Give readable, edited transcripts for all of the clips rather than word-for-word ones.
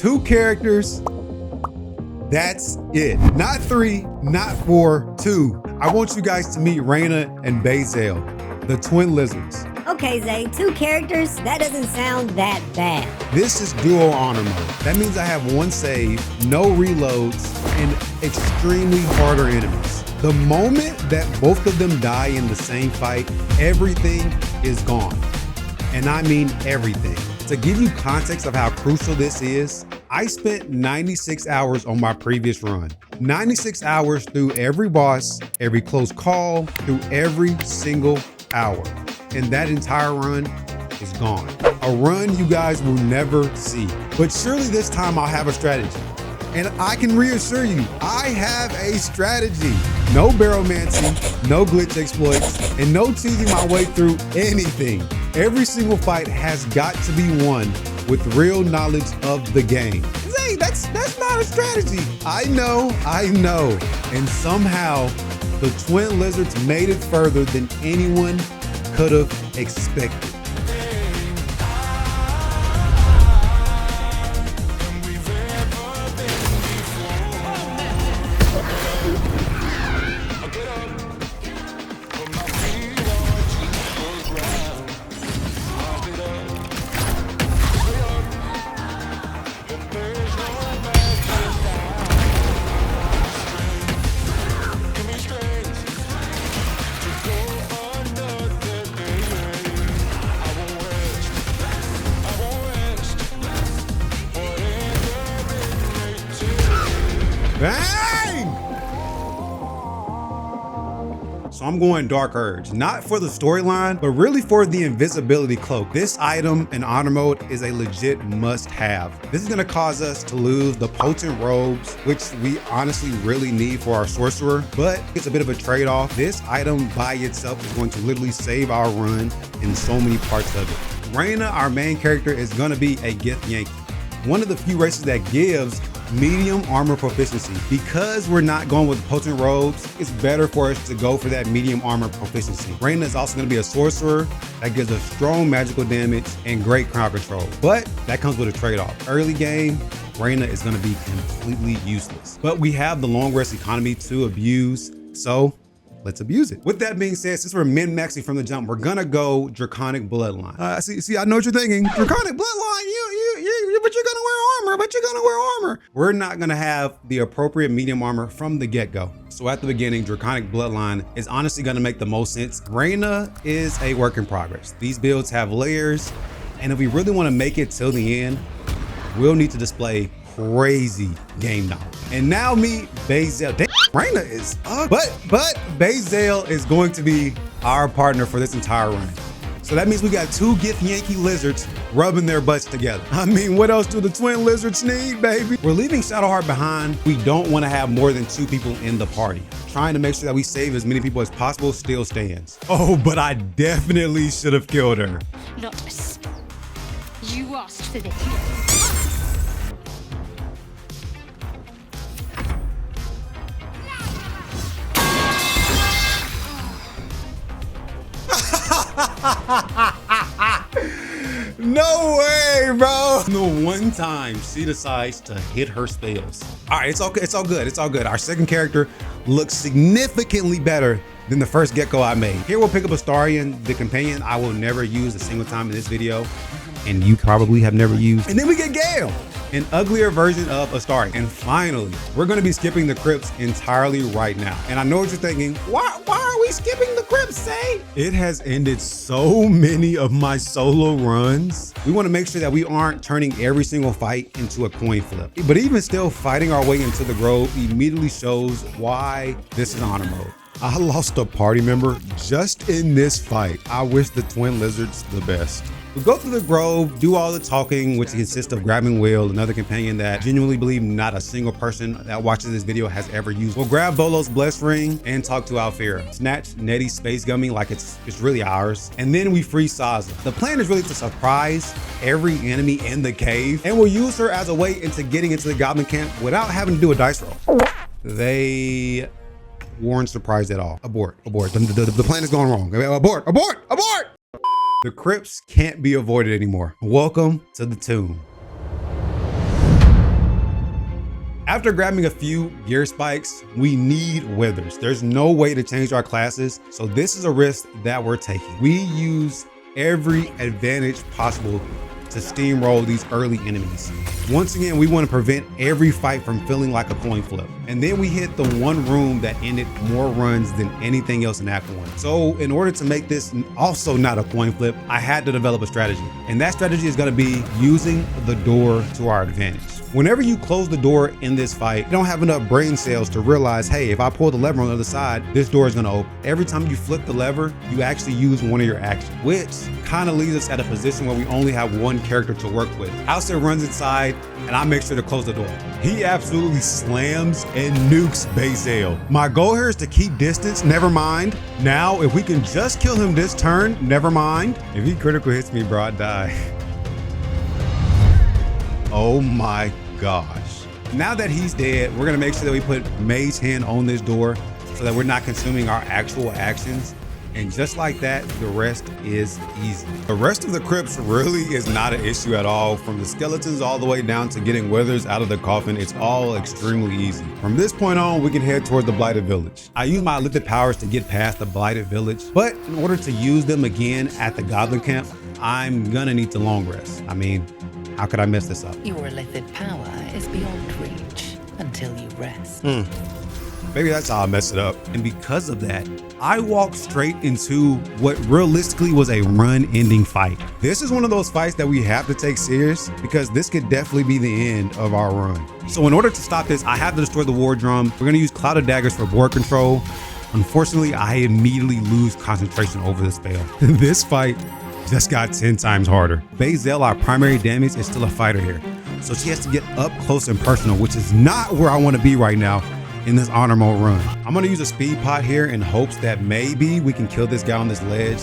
2 characters. That's it. Not 3, not 4, 2. I want you guys to meet Raina and Lae'zel, the twin lizards. Okay, Zay, 2 characters? That doesn't sound that bad. This is duo honor mode. That means I have 1 save, no reloads, and extremely harder enemies. The moment that both of them die in the same fight, everything is gone. And I mean everything. To give you context of how crucial this is, I spent 96 hours on my previous run. 96 hours through every boss, every close call, through every single hour. And that entire run is gone. A run you guys will never see. But surely this time I'll have a strategy. And I can reassure you, I have a strategy. No barrelmancy, no glitch exploits, and no cheesing my way through anything. Every single fight has got to be won with real knowledge of the game. Zay, that's not a strategy. I know. And somehow, the twin lizards made it further than anyone could have expected. Bang! So I'm going Dark Urge, not for the storyline, but really for the invisibility cloak. This item in honor mode is a legit must have. This is gonna cause us to lose the potent robes, which we honestly really need for our sorcerer, but it's a bit of a trade-off. This item by itself is going to literally save our run in so many parts of it. Raina, our main character, is gonna be a Githyanki, one of the few races that gives medium armor proficiency. Because we're not going with potent robes, it's better for us to go for that medium armor proficiency. Raina is also going to be a sorcerer that gives us strong magical damage and great crowd control, but that comes with a trade-off. Early game, Raina is going to be completely useless, but we have the long rest economy to abuse, so let's abuse it. With that being said, since we're min-maxing from the jump, we're gonna go Draconic Bloodline. See, I know what you're thinking. Draconic Bloodline, but you're gonna wear armor. We're not gonna have the appropriate medium armor from the get-go. So at the beginning, Draconic Bloodline is honestly gonna make the most sense. Raina is a work in progress. These builds have layers, and if we really wanna make it till the end, we'll need to display crazy game knowledge. And now meet Lae'zel. Damn, Raina is up. But Lae'zel is going to be our partner for this entire run. So that means we got 2 Githyanki lizards rubbing their butts together. I mean, what else do the twin lizards need, baby? We're leaving Shadowheart behind. We don't want to have more than 2 people in the party. Trying to make sure that we save as many people as possible still stands. Oh, but I definitely should have killed her. Lotus, you asked for this. No way, bro. The one time she decides to hit her spells. All right, it's all good. Our second character looks significantly better than the first gecko I made. Here we'll pick up Astarion, the companion I will never use a single time in this video, and you probably have never used. And then we get Gale, an uglier version of Astarion. And finally, we're gonna be skipping the crypts entirely right now. And I know what you're thinking, why are we skipping the crypts, Say? It has ended so many of my solo runs. We wanna make sure that we aren't turning every single fight into a coin flip. But even still, fighting our way into the grove immediately shows why this is honor mode. I lost a party member just in this fight. I wish the twin lizards the best. We go through the grove, do all the talking, which consists of grabbing Will, another companion that genuinely believe not a single person that watches this video has ever used. We'll grab Volo's blessed ring and talk to Alfira. Snatch Nettie's space gummy like it's really ours. And then we free Saza. The plan is really to surprise every enemy in the cave, and we'll use her as a way into getting into the Goblin Camp without having to do a dice roll. They weren't surprised at all. Abort. The plan is going wrong. Abort. The crypts can't be avoided anymore. Welcome to the tomb. After grabbing a few gear spikes, we need withers. There's no way to change our classes, so this is a risk that we're taking. We use every advantage possible to steamroll these early enemies. Once again, we want to prevent every fight from feeling like a coin flip. And then we hit the one room that ended more runs than anything else in Act 1. So in order to make this also not a coin flip, I had to develop a strategy. And that strategy is going to be using the door to our advantage. Whenever you close the door in this fight, you don't have enough brain cells to realize, hey, if I pull the lever on the other side, this door is gonna open. Every time you flip the lever, you actually use one of your actions, which kind of leaves us at a position where we only have one character to work with. Alcid runs inside, and I make sure to close the door. He absolutely slams and nukes Lae'zel. My goal here is to keep distance, never mind. Now, if we can just kill him this turn, never mind. If he critical hits me, bro, I die. Oh my gosh. Now that he's dead, we're gonna make sure that we put Mage Hand on this door so that we're not consuming our actual actions. And just like that, the rest is easy. The rest of the crypts really is not an issue at all. From the skeletons all the way down to getting withers out of the coffin, it's all extremely easy. From this point on, we can head towards the Blighted Village. I use my lifted powers to get past the Blighted Village, but in order to use them again at the Goblin Camp, I'm gonna need to long rest. I mean, how could I mess this up? Your lifted power is beyond reach until you rest. Maybe that's how I messed it up. And because of that, I walked straight into what realistically was a run-ending fight. This is one of those fights that we have to take serious because this could definitely be the end of our run. So in order to stop this, I have to destroy the war drum. We're gonna use Cloud of Daggers for board control. Unfortunately, I immediately lose concentration over the spell. This fight just got 10 times harder. Lae'zel, our primary damage, is still a fighter here. So she has to get up close and personal, which is not where I want to be right now in this honor mode run. I'm gonna use a speed pot here in hopes that maybe we can kill this guy on this ledge.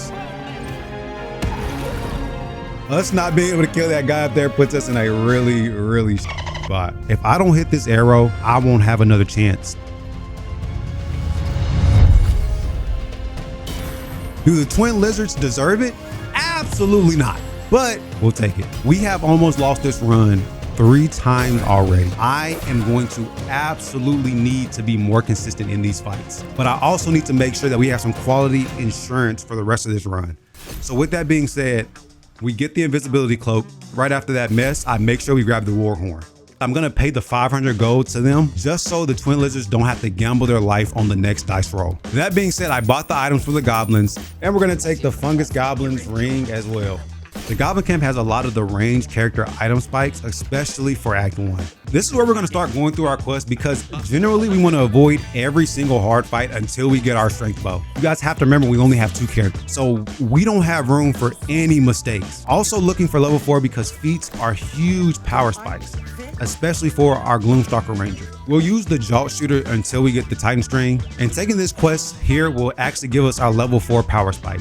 Us not being able to kill that guy up there puts us in a really spot. If I don't hit this arrow, I won't have another chance. Do the twin lizards deserve it? Absolutely not, but we'll take it. We have almost lost this run 3 times already. I am going to absolutely need to be more consistent in these fights, but I also need to make sure that we have some quality insurance for the rest of this run. So with that being said, we get the invisibility cloak. Right after that mess, I make sure we grab the war horn. I'm gonna pay the 500 gold to them just so the twin lizards don't have to gamble their life on the next dice roll. That being said, I bought the items for the goblins, and we're gonna take the fungus goblin's ring as well. The Goblin Camp has a lot of the ranged character item spikes, especially for Act 1. This is where we're gonna start going through our quest because generally we wanna avoid every single hard fight until we get our strength bow. You guys have to remember we only have 2 characters, so we don't have room for any mistakes. Also looking for level 4 because feats are huge power spikes, especially for our Gloom Stalker Ranger. We'll use the Jolt Shooter until we get the Titan String, and taking this quest here will actually give us our level 4 power spike.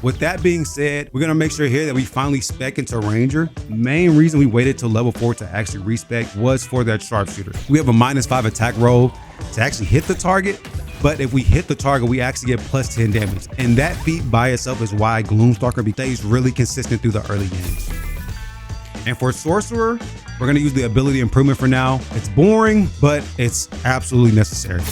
With that being said, we're gonna make sure here that we finally spec into Ranger. Main reason we waited till level 4 to actually respec was for that Sharpshooter. We have a -5 attack roll to actually hit the target, but if we hit the target, we actually get +10 damage. And that feat by itself is why Gloom Stalker stays really consistent through the early games. And for Sorcerer, we're gonna use the ability improvement for now. It's boring, but it's absolutely necessary.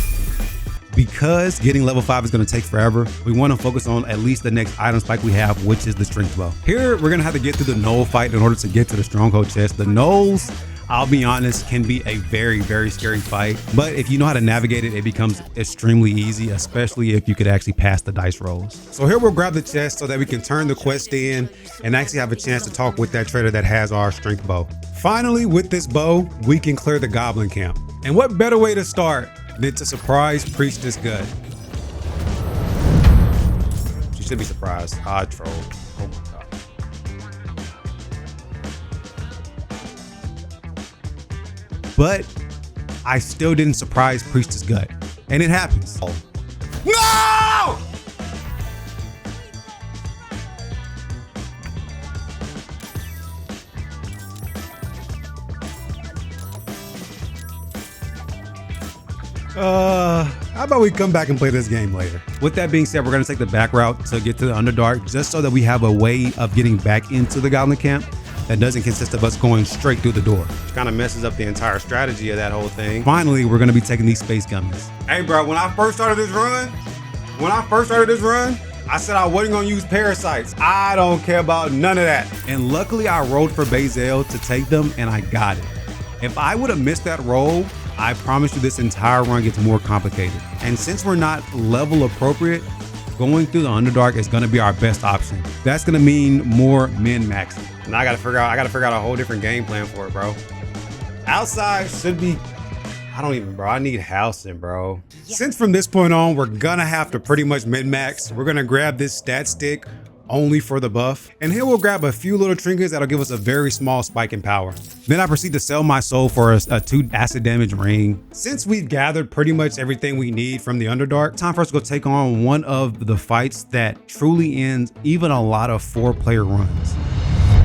Because getting level 5 is gonna take forever, we wanna focus on at least the next item spike we have, which is the strength bow. Here, we're gonna have to get through the Knoll fight in order to get to the Stronghold chest. The Knolls, I'll be honest, can be a very scary fight, but if you know how to navigate it, it becomes extremely easy, especially if you could actually pass the dice rolls. So here we'll grab the chest so that we can turn the quest in and actually have a chance to talk with that trader that has our strength bow. Finally, with this bow, we can clear the Goblin Camp. And what better way to start than to surprise Priestess Gut? She should be surprised. I troll. Oh my god. But I still didn't surprise Priestess Gut. And it happens. Oh. No! How about we come back and play this game later? With that being said, we're gonna take the back route to get to the Underdark just so that we have a way of getting back into the Goblin Camp. that doesn't consist of us going straight through the door. Which kind of messes up the entire strategy of that whole thing. Finally, we're gonna be taking these space gummies. Hey bro, when I first started this run, I said I wasn't gonna use parasites. I don't care about none of that. And luckily I rolled for Lae'zel to take them and I got it. If I would have missed that roll, I promise you this entire run gets more complicated. And since we're not level appropriate, going through the Underdark is gonna be our best option. That's gonna mean more min-maxing. And I gotta figure out a whole different game plan for it, bro. Outside should be, I need housing, bro. Yeah. Since from this point on, we're gonna have to pretty much min-max. We're gonna grab this stat stick only for the buff. And here we'll grab a few little trinkets that'll give us a very small spike in power. Then I proceed to sell my soul for a 2 acid damage ring. Since we've gathered pretty much everything we need from the Underdark, time for us to go take on one of the fights that truly ends even a lot of 4-player runs,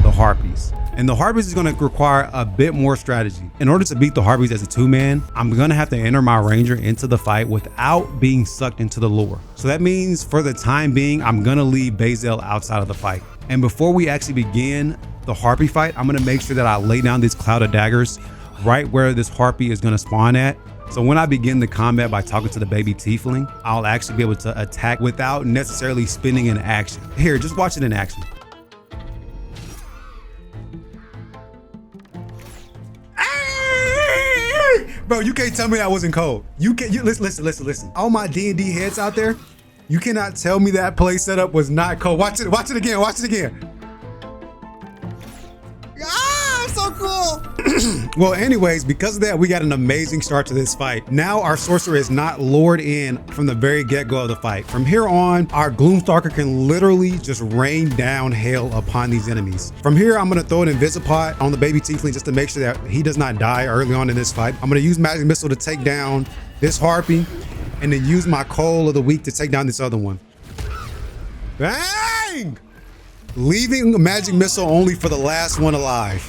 the Harpies. And the Harpies is gonna require a bit more strategy. In order to beat the Harpies as a 2-man, I'm gonna have to enter my Ranger into the fight without being sucked into the lore. So that means for the time being, I'm gonna leave Lae'zel outside of the fight. And before we actually begin the Harpy fight, I'm gonna make sure that I lay down this cloud of daggers right where this Harpy is gonna spawn at. So when I begin the combat by talking to the baby tiefling, I'll actually be able to attack without necessarily spinning in action. Here, just watch it in action. Bro, you can't tell me that wasn't cold. Listen. All my D&D heads out there, you cannot tell me that play setup was not cold. Watch it again. Ah, so cool. Well, anyways, because of that, we got an amazing start to this fight. Now our sorcerer is not lured in from the very get-go of the fight. From here on, our Gloom Stalker can literally just rain down hail upon these enemies. From here, I'm gonna throw an Invisipot on the baby tiefling just to make sure that he does not die early on in this fight. I'm gonna use Magic Missile to take down this Harpy, and then use my Coal of the Week to take down this other one. Bang! Leaving Magic Missile only for the last one alive.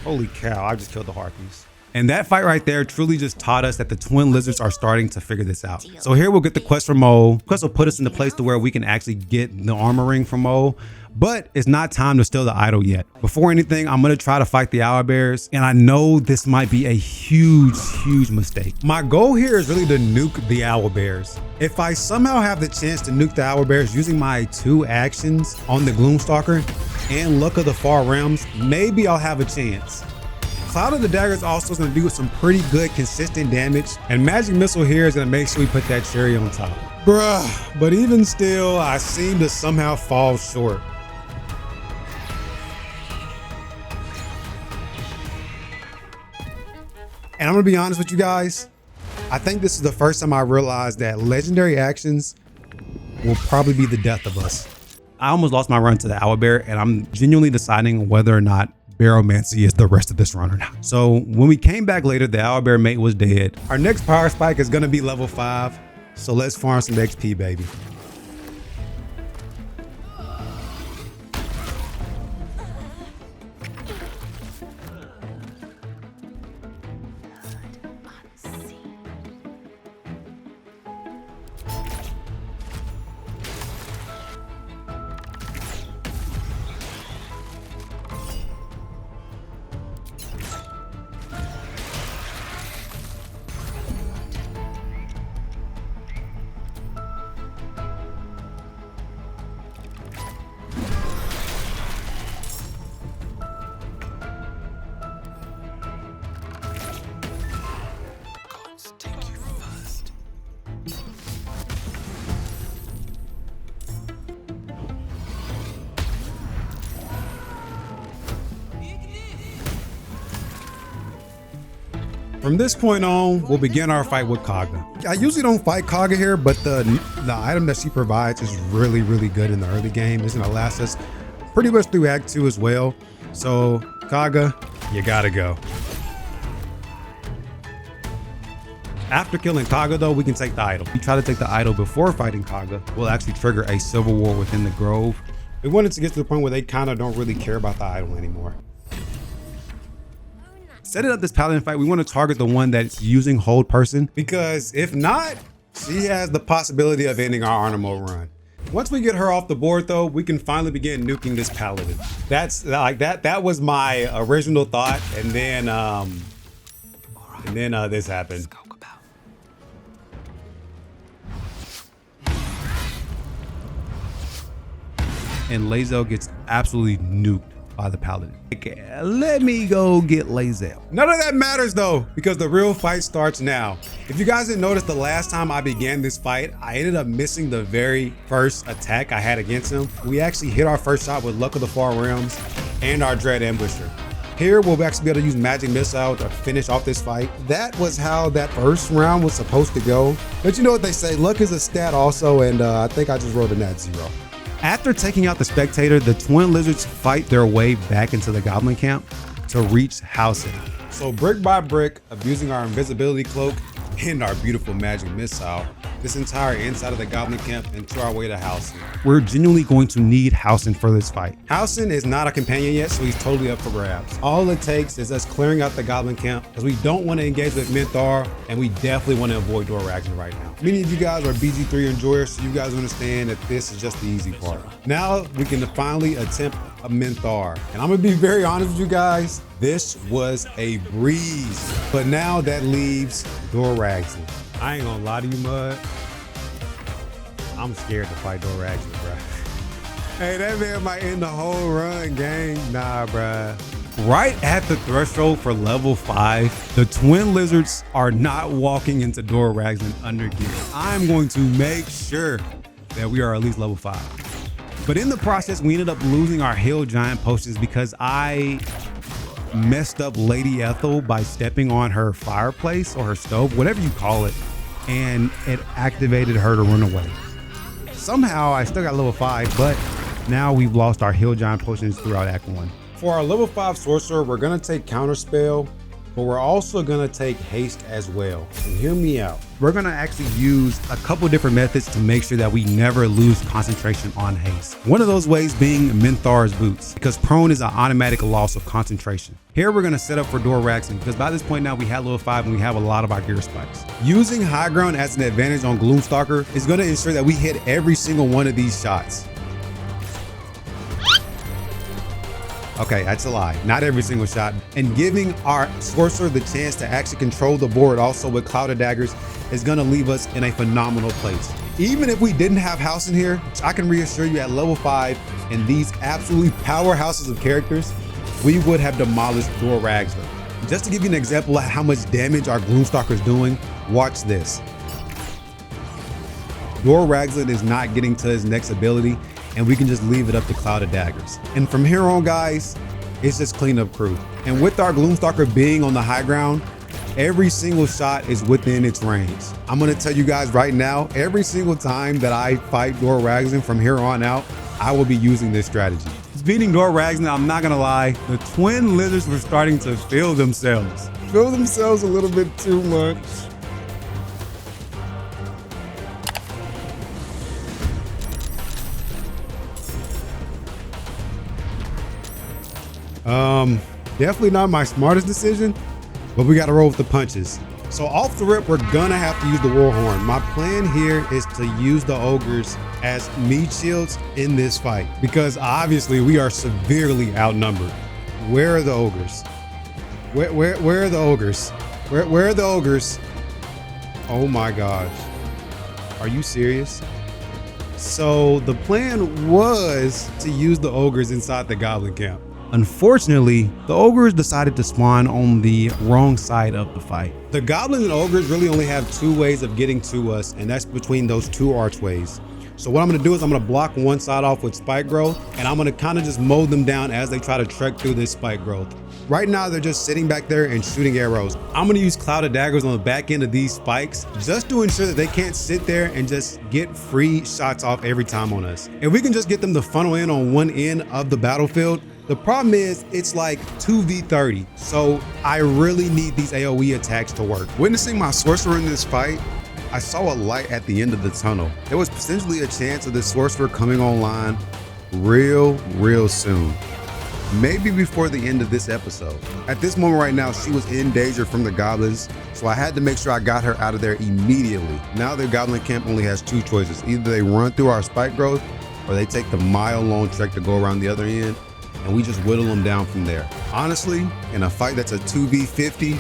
Holy cow, I just killed the Harpies. And that fight right there truly just taught us that the twin lizards are starting to figure this out. So here we'll get the quest from Mo. The quest will put us in the place to where we can actually get the armor ring from Mo. But it's not time to steal the idol yet. Before anything, I'm gonna try to fight the owlbears. And I know this might be a huge mistake. My goal here is really to nuke the owlbears. If I somehow have the chance to nuke the owlbears using my 2 actions on the Gloom Stalker and Luck of the Far Realms, maybe I'll have a chance. Cloud of the Daggers also is gonna do some pretty good consistent damage, and Magic Missile here is gonna make sure we put that cherry on top. Bruh, but even still, I seem to somehow fall short. And I'm gonna be honest with you guys, I think this is the first time I realized that legendary actions will probably be the death of us. I almost lost my run to the owlbear, and I'm genuinely deciding whether or not Baromancy is the rest of this run or not. So when we came back later, the owlbear mate was dead. Our next power spike is gonna be level 5. So let's farm some XP, baby. From this point on, we'll begin our fight with Kaga. I usually don't fight Kaga here, but the item that she provides is really good in the early game. It's gonna last us pretty much through Act 2 as well. So Kaga, you gotta go. After killing Kaga though, we can take the idol. If we try to take the idol before fighting Kaga, we'll actually trigger a civil war within the grove. We wanted to get to the point where they kind of don't really care about the idol anymore. Setting up this paladin fight, we want to target the one that's using hold person, because if not, she has the possibility of ending our Arnimo run. Once we get her off the board though, we can finally begin nuking this paladin. That's like that was my original thought, and then this happened. And Lae'zel gets absolutely nuked by the paladin. Okay, let me go get Lae'zel. None of that matters though, because the real fight starts now. If you guys didn't notice, the last time I began this fight, I ended up missing the very first attack I had against him. We actually hit our first shot with Luck of the Far Realms and our Dread Ambusher. Here, we'll actually be able to use Magic Missile to finish off this fight. That was how that first round was supposed to go. But you know what they say, luck is a stat also, and I think I just rolled a nat 0. After taking out the Spectator, the Twin Lizards fight their way back into the Goblin Camp to reach housing. So brick by brick, abusing our invisibility cloak and our beautiful Magic Missile, this entire inside of the Goblin Camp and to our way to housing. We're genuinely going to need Housing for this fight. Housing is not a companion yet, so he's totally up for grabs. All it takes is us clearing out the Goblin Camp, because we don't want to engage with Minthar, and we definitely want to avoid Doraxon right now. Many of you guys are BG3 enjoyers, so you guys understand that this is just the easy part. Now we can finally attempt a Minthar. And I'm gonna be very honest with you guys, this was a breeze. But now that leaves Doraxon. I ain't gonna lie to you, Mud. I'm scared to fight Doraxon, bro. Hey, that man might end the whole run, gang. Nah, bro. Right at the threshold for level 5, the Twin Lizards are not walking into Doraxon under gear. I'm going to make sure that we are at least level 5. But in the process, we ended up losing our Hill Giant potions because I messed up Lady Ethel by stepping on her fireplace or her stove, whatever you call it, and it activated her to run away. Somehow I still got level 5, but now we've lost our Hill Giant potions throughout Act 1. For our level 5 sorcerer, we're gonna take Counterspell, but we're also gonna take Haste as well. And hear me out. We're gonna actually use a couple different methods to make sure that we never lose concentration on Haste. One of those ways being Minthar's Boots, because prone is an automatic loss of concentration. Here we're gonna set up for Doraxon, because by this point now we have level 5 and we have a lot of our gear spikes. Using High Ground as an advantage on Gloom Stalker is gonna ensure that we hit every single one of these shots. Okay, that's a lie. Not every single shot. And giving our sorcerer the chance to actually control the board also with Cloud of Daggers is gonna leave us in a phenomenal place. Even if we didn't have House in here, I can reassure you at level 5 and these absolutely powerhouses of characters, we would have demolished Doraxon. Just to give you an example of how much damage our Gloom Stalker is doing, watch this. Doraxon is not getting to his next ability, and we can just leave it up to Cloud of Daggers. And from here on, guys, it's just cleanup crew. And with our Gloom Stalker being on the high ground, every single shot is within its range. I'm gonna tell you guys right now, every single time that I fight Doraxon from here on out, I will be using this strategy. Beating Doraxon, I'm not gonna lie, the Twin Lizards were starting to feel themselves. Feel themselves a little bit too much. Definitely not my smartest decision, but we gotta roll with the punches. So off the rip, we're gonna have to use the Warhorn. My plan here is to use the ogres as meat shields in this fight, because obviously we are severely outnumbered. Where are the ogres? Where are the ogres? Where are the ogres? Oh my gosh. Are you serious? So the plan was to use the ogres inside the Goblin Camp. Unfortunately, the ogres decided to spawn on the wrong side of the fight. The goblins and ogres really only have two ways of getting to us, and that's between those two archways. So what I'm gonna do is I'm gonna block one side off with spike growth, and I'm gonna kind of just mow them down as they try to trek through this spike growth. Right now, they're just sitting back there and shooting arrows. I'm gonna use Cloud of Daggers on the back end of these spikes just to ensure that they can't sit there and just get free shots off every time on us. If we can just get them to funnel in on one end of the battlefield, the problem is it's like 2v30, so I really need these AoE attacks to work. Witnessing my sorcerer in this fight, I saw a light at the end of the tunnel. There was potentially a chance of this sorcerer coming online real soon. maybe before the end of this episode. At this moment right now, she was in danger from the goblins, so I had to make sure I got her out of there immediately. Now their Goblin Camp only has two choices. Either they run through our spike growth, or they take the mile-long trek to go around the other end, and we just whittle them down from there. Honestly, in a fight that's a 2v50,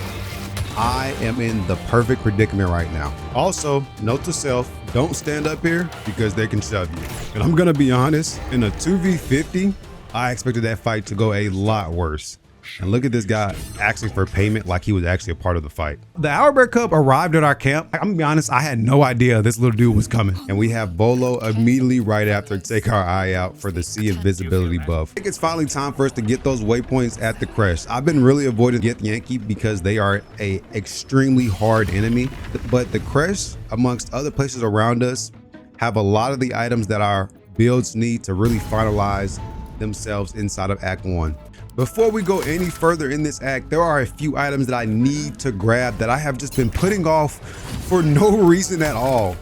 I am in the perfect predicament right now. Also, note to self, don't stand up here because they can shove you. And I'm gonna be honest, in a 2v50, I expected that fight to go a lot worse. And look at this guy asking for payment like he was actually a part of the fight. The Owlbear Cub arrived at our camp. I'm gonna be honest, I had no idea this little dude was coming. And we have Bolo immediately right after take our eye out for the Sea Invisibility buff. I think it's finally time for us to get those waypoints at the crest. I've been really avoiding Githyanki because they are a extremely hard enemy. But the crest, amongst other places around us, have a lot of the items that our builds need to really finalize themselves inside of Act 1. Before we go any further in this act, there are a few items that I need to grab that I have just been putting off for no reason at all.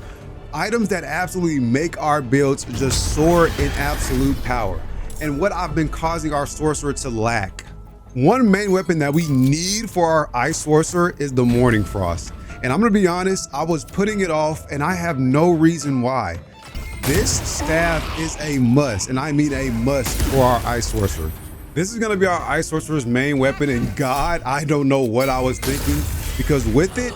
Items that absolutely make our builds just soar in absolute power, and what I've been causing our sorcerer to lack. One main weapon that we need for our ice sorcerer is the Morning Frost. And I'm gonna be honest, I was putting it off and I have no reason why. This staff is a must, and I mean a must for our ice sorcerer. This is gonna be our ice sorcerer's main weapon, and God, I don't know what I was thinking, because with it,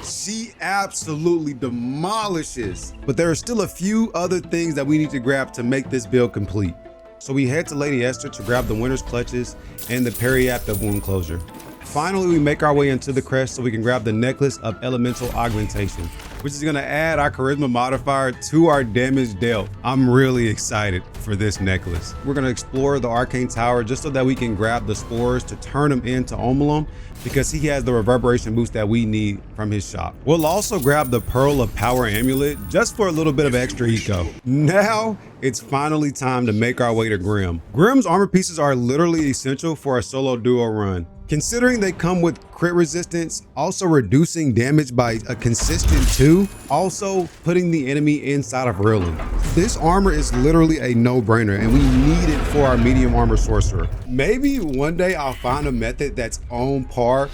she absolutely demolishes. But there are still a few other things that we need to grab to make this build complete. So we head to Lady Esther to grab the Winter's Clutches and the Periapta Wound Closure. Finally, we make our way into the crest so we can grab the Necklace of Elemental Augmentation, which is gonna add our charisma modifier to our damage dealt. I'm really excited for this necklace. We're gonna explore the Arcane Tower just so that we can grab the spores to turn him into Omelum, because he has the reverberation boost that we need from his shop. We'll also grab the Pearl of Power Amulet just for a little bit of extra eco. Now, it's finally time to make our way to Grim. Grim's armor pieces are literally essential for a solo duo run. Considering they come with crit resistance, also reducing damage by a consistent 2, also putting the enemy inside of railing. This armor is literally a no-brainer, and we need it for our medium armor sorcerer. Maybe one day I'll find a method that's on par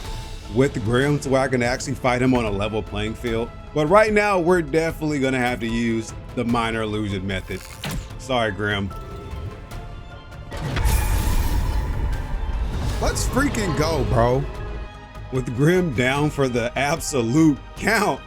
with Grim to where I can actually fight him on a level playing field. But right now, we're definitely gonna have to use the minor illusion method. Sorry, Grim. Let's freaking go, bro. With Grim down for the absolute count,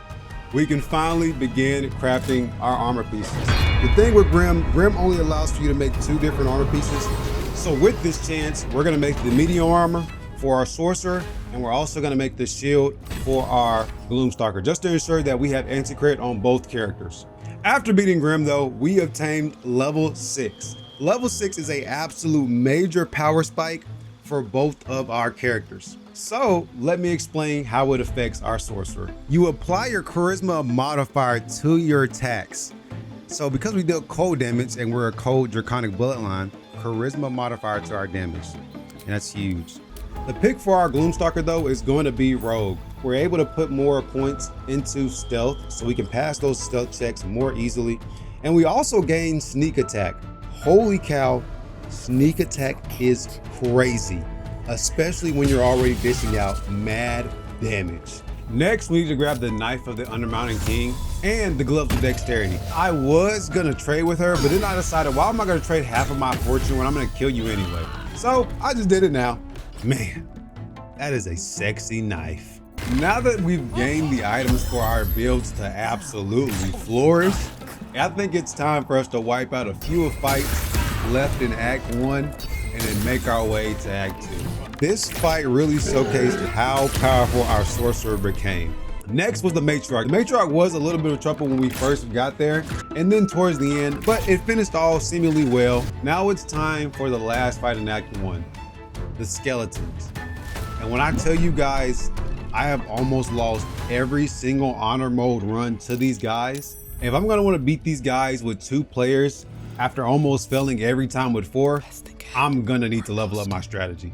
we can finally begin crafting our armor pieces. The thing with Grim only allows for you to make 2 different armor pieces. So with this chance, we're gonna make the medium armor for our sorcerer, and we're also gonna make the shield for our Gloom Stalker, just to ensure that we have anti-crit on both characters. After beating Grim though, we obtained level 6. Level 6 is a absolute major power spike for both of our characters. So let me explain how it affects our sorcerer. You apply your charisma modifier to your attacks. So because we dealt cold damage and we're a cold draconic bloodline, charisma modifier to our damage. And that's huge. The pick for our Gloom Stalker though is going to be Rogue. We're able to put more points into stealth so we can pass those stealth checks more easily. And we also gain sneak attack. Holy cow, sneak attack is crazy, especially when you're already dishing out mad damage. Next, we need to grab the Knife of the Undermountain King and the Gloves of Dexterity. I was gonna trade with her, but then I decided, why am I gonna trade half of my fortune when I'm gonna kill you anyway? So I just did it now. Man, that is a sexy knife. Now that we've gained the items for our builds to absolutely flourish, I think it's time for us to wipe out a few fights left in Act 1 and then make our way to Act 2. This fight really showcased how powerful our sorcerer became. Next was the Matriarch. The Matriarch was a little bit of trouble when we first got there, and then towards the end, but it finished all seemingly well. Now it's time for the last fight in Act 1, the Skeletons. And when I tell you guys, I have almost lost every single honor mode run to these guys. If I'm gonna wanna beat these guys with 2 players after almost failing every time with 4, I'm gonna need to level up my strategy.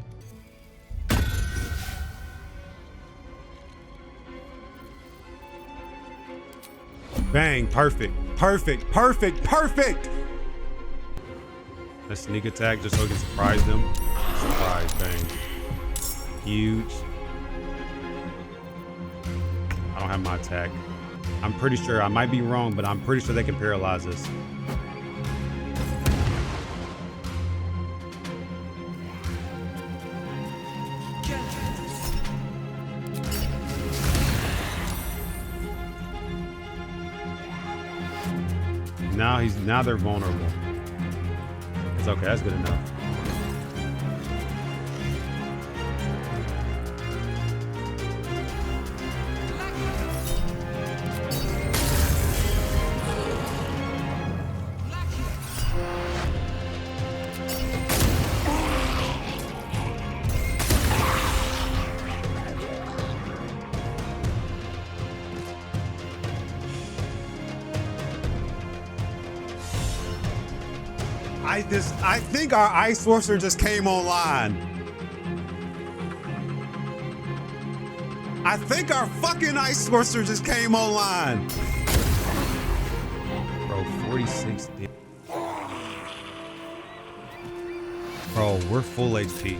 Bang, perfect, perfect, perfect, perfect. A sneak attack just so we can surprise them. surprise thing. Huge. I don't have my attack. I'm pretty sure, I might be wrong, but I'm pretty sure they can paralyze us. Now they're vulnerable. It's okay, that's good enough. I think our Ice Sorcerer just came online. I think our fucking Ice Sorcerer just came online. Bro, 46. Bro, we're full HP.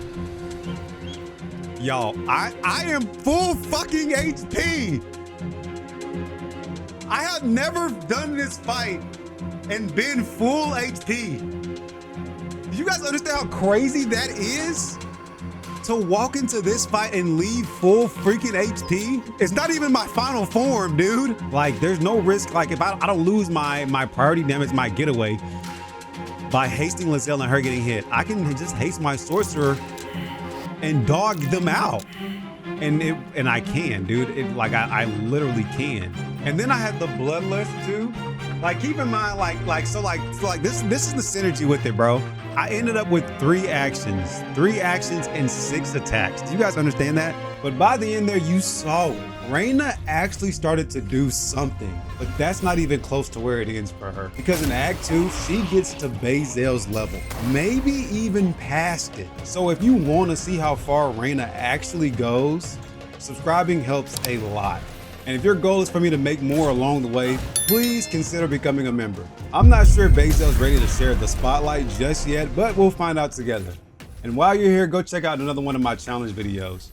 Y'all, I am full fucking HP. I have never done this fight and been full HP. Do you guys understand how crazy that is? To walk into this fight and leave full freaking HP? It's not even my final form, dude. Like, there's no risk. Like, if I don't lose my priority damage, my getaway, by hasting Lae'zel and her getting hit, I can just haste my sorcerer and dog them out. And I can, dude. I literally can. And then I had the bloodlust too. Like, keep in mind, so this is the synergy with it, bro. I ended up with 3 actions and 6 attacks. Do you guys understand that? But by the end there, you saw Reyna actually started to do something, but that's not even close to where it ends for her. Because in Act 2, she gets to Lae'zel's level, maybe even past it. So if you want to see how far Reyna actually goes, subscribing helps a lot. And if your goal is for me to make more along the way, please consider becoming a member. I'm not sure if Lae'zel's ready to share the spotlight just yet, but we'll find out together. And while you're here, go check out another one of my challenge videos.